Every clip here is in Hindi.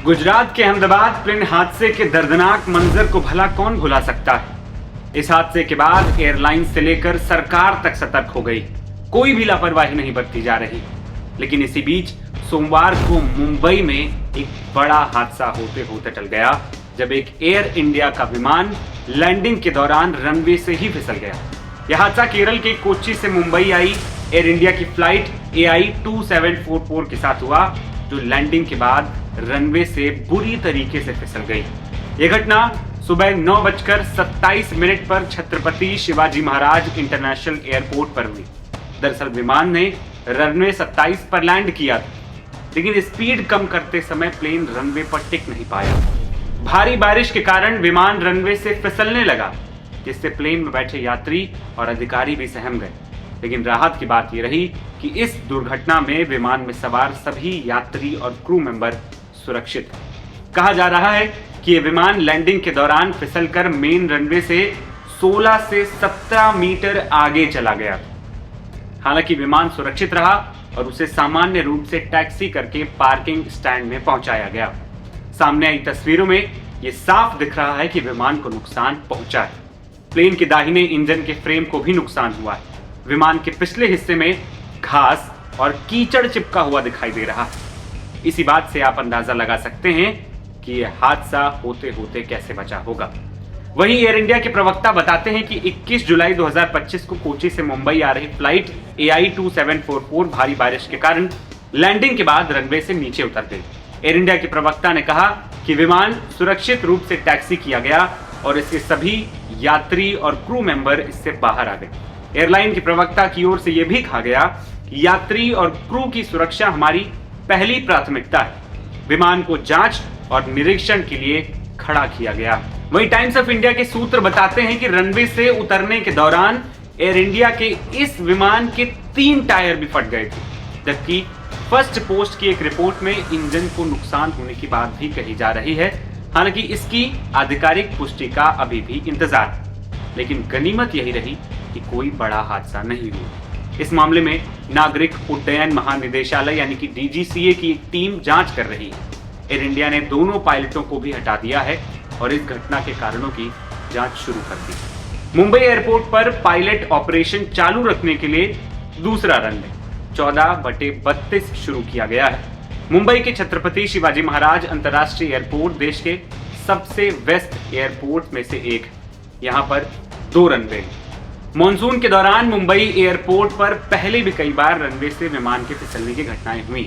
गुजरात के अहमदाबाद प्लेन हादसे के दर्दनाक मंजर को भला कौन भुला सकता है। इस हादसे के बाद एयरलाइन से लेकर सरकार तक सतर्क हो गई, कोई भी लापरवाही नहीं बरती जा रही। लेकिन इसी बीच सोमवार को मुंबई में एक बड़ा हादसा होते होते टल गया, जब एक एयर इंडिया का विमान लैंडिंग के दौरान रनवे से ही फिसल गया। यह हादसा केरल के कोच्चि से मुंबई आई एयर इंडिया की फ्लाइट AI 2744 के साथ हुआ, जो लैंडिंग के बाद रनवे से बुरी तरीके से फिसल गई। यह घटना सुबह 9:27 पर छत्रपति शिवाजी महाराज इंटरनेशनल एयरपोर्ट पर हुई। दरअसल विमान ने रनवे 27 पर लैंड किया था, लेकिन स्पीड कम करते समय प्लेन रनवे पर टिक नहीं पाया। भारी बारिश के कारण विमान रनवे से फिसलने लगा, जिससे प्लेन में बैठे यात्री और अधिकारी भी सहम गए। लेकिन राहत की बात यह रही कि इस दुर्घटना में विमान में सवार सभी यात्री और क्रू मेंबर सुरक्षित हैं। कहा जा रहा है कि यह विमान लैंडिंग के दौरान फिसलकर मेन रनवे से 16 से 17 मीटर आगे चला गया। हालांकि विमान सुरक्षित रहा और उसे सामान्य रूप से टैक्सी करके पार्किंग स्टैंड में पहुंचाया गया। सामने आई तस्वीरों में यह साफ दिख रहा है कि विमान को नुकसान पहुंचा है। प्लेन के दाहिने इंजन के फ्रेम को भी नुकसान हुआ है। विमान के पिछले हिस्से में घास और कीचड़ चिपका हुआ दिखाई दे रहा है। इसी बात से आप अंदाजा लगा सकते हैं कि यह हादसा होते होते कैसे बचा होगा। वहीं एयर इंडिया के प्रवक्ता बताते हैं कि 21 जुलाई 2025 को कोच्चि से मुंबई आ रही फ्लाइट AI 2744 भारी बारिश के कारण लैंडिंग के बाद रनवे से नीचे उतर गई। एयर इंडिया के प्रवक्ता ने कहा कि विमान सुरक्षित रूप से टैक्सी किया गया और इसके सभी यात्री और क्रू मेंबर इससे बाहर आ गए। एयरलाइन के प्रवक्ता की ओर से यह भी कहा गया कि यात्री और क्रू की सुरक्षा हमारी पहली प्राथमिकता है। विमान को जांच और निरीक्षण के लिए खड़ा किया गया। वहीं टाइम्स ऑफ इंडिया के सूत्र बताते हैं कि रनवे से उतरने के दौरान एयर इंडिया के इस विमान के 3 टायर भी फट गए थे, जबकि फर्स्ट पोस्ट की एक रिपोर्ट में इंजन को नुकसान होने की बात भी कही जा रही है। हालांकि इसकी आधिकारिक पुष्टि का अभी भी इंतजार है। लेकिन गनीमत यही रही कि कोई बड़ा हादसा नहीं हुआ। इस मामले में नागरिक उड्डयन महानिदेशालय यानी कि DGCA की एक टीम जांच कर रही है। एयर इंडिया ने दोनों पायलटों को भी हटा दिया है और इस घटना के कारणों की जांच शुरू कर दी। मुंबई एयरपोर्ट पर पायलट ऑपरेशन चालू रखने के लिए दूसरा रनवे 14/32 शुरू किया गया है। मुंबई के छत्रपति शिवाजी महाराज अंतर्राष्ट्रीय एयरपोर्ट देश के सबसे वेस्ट एयरपोर्ट में से एक है। यहाँ पर 2 रनवे हैं। मॉनसून के दौरान मुंबई एयरपोर्ट पर पहले भी कई बार रनवे से विमान के फिसलने की घटनाएं हुई।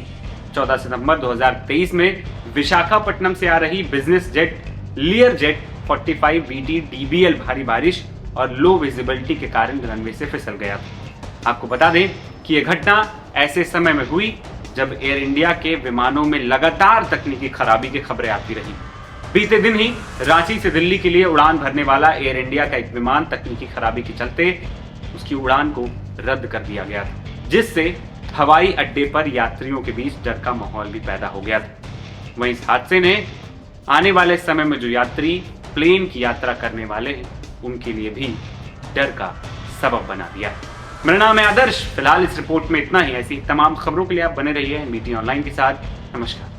14 सितंबर 2023 में विशाखापट्टनम से आ रही business jet लियर jet 45 VT DBL भारी बारिश और लो विजिबिलिटी के कारण रनवे से फिसल गया था। आपको बता दें कि यह घटना ऐसे समय में हुई जब एयर इंडिया के विमानों में लगातार तकनीकी खराबी की खबरें आती रही। बीते दिन ही रांची से दिल्ली के लिए उड़ान भरने वाला एयर इंडिया का एक विमान तकनीकी खराबी के चलते उसकी उड़ान को रद्द कर दिया गया था, जिससे हवाई अड्डे पर यात्रियों के बीच डर का माहौल भी पैदा हो गया था। वहीं इस हादसे ने आने वाले समय में जो यात्री प्लेन की यात्रा करने वाले हैं, उनके लिए भी डर का सबब बना दिया है। मेरा नाम है आदर्श। फिलहाल इस रिपोर्ट में इतना ही। ऐसी तमाम खबरों के लिए आप बने रहिए MBT ऑनलाइन के साथ। नमस्कार।